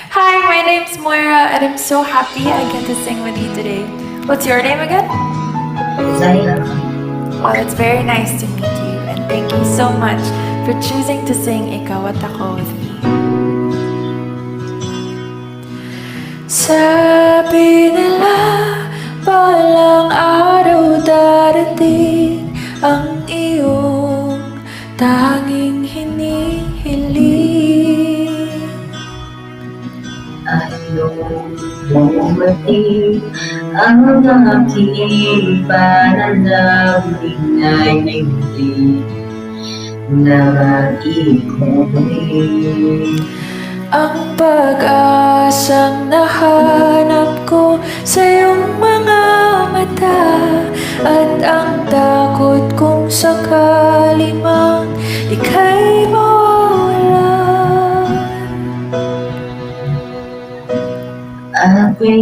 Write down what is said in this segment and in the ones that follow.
Hi, my name's Moira, and I'm so happy I get to sing with you today. What's your name again? Zaira. Well, it's very nice to meet you, and thank you so much for choosing to sing Ikaw at Ako with me. Sabi nila, balang araw darating ang iyong tanging hinihiling. Ayaw dumating ang aking panalangin ay hindi na ikunin. Ang pag-asang nahanap ko sa iyong mga mata, at ang takot kung sakali mang ika'y mawala. Ako'y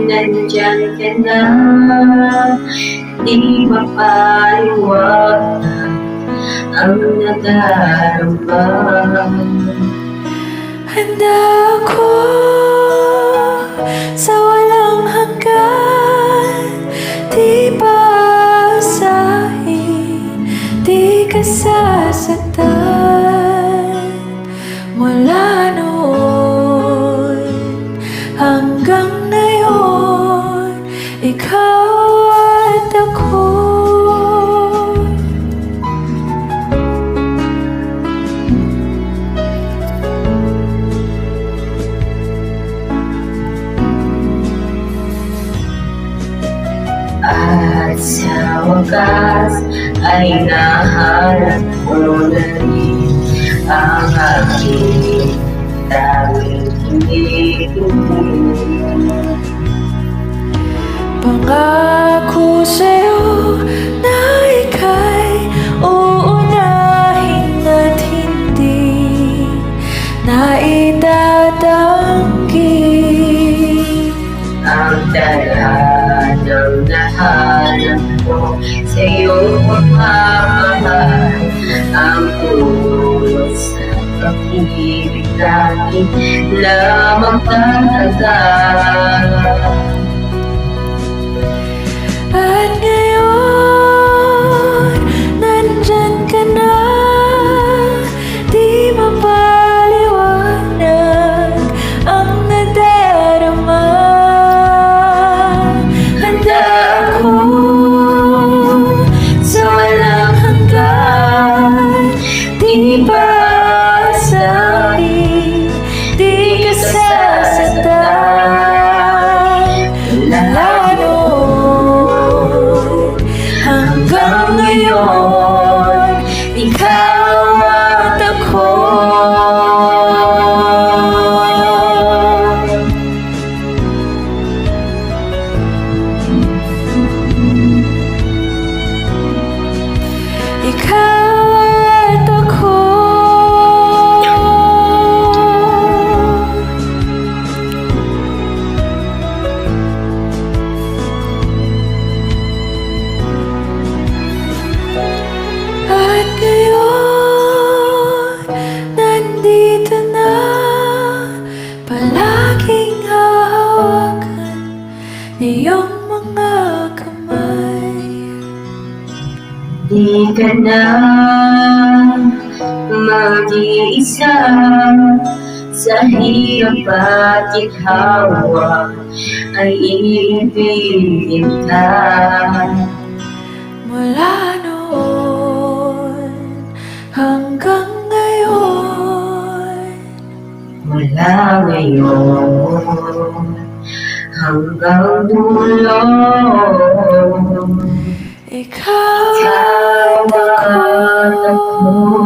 nandyan ka na, di mapaliwanag ang nadarama. Handa ako sa walang hanggan, di paasahin, di ka sasaktan. Mula noon hanggang ngayon, ikaw at ako. At sa wakas ay nahanap ko na rin ang aking tanging hinihiling. Pangako sa'yo na ika'y uunahin at hindi na itatanggi. Ang dala ng nahanap ko sa iyong pagmamahal, ang puno sa pag-ibig natin lamang talaga. At ngayon, nandyan ka na, di mapaliwanag ang nadarama. Handa ako sa walang hanggan, di paasahin, di ka sasaktan. Lalo hanggang ngayon, ikaw at ako. Ikaw at ako. At ngayon, nandito na, palaging hahawakan iyong mga kamay. Di ka na mag-iisa sa hirap at ikaw ay ibigin ka. Mula noon hanggang ngayon, Mula ngayon hanggang dulo, ikaw ikaw at at ako. ako.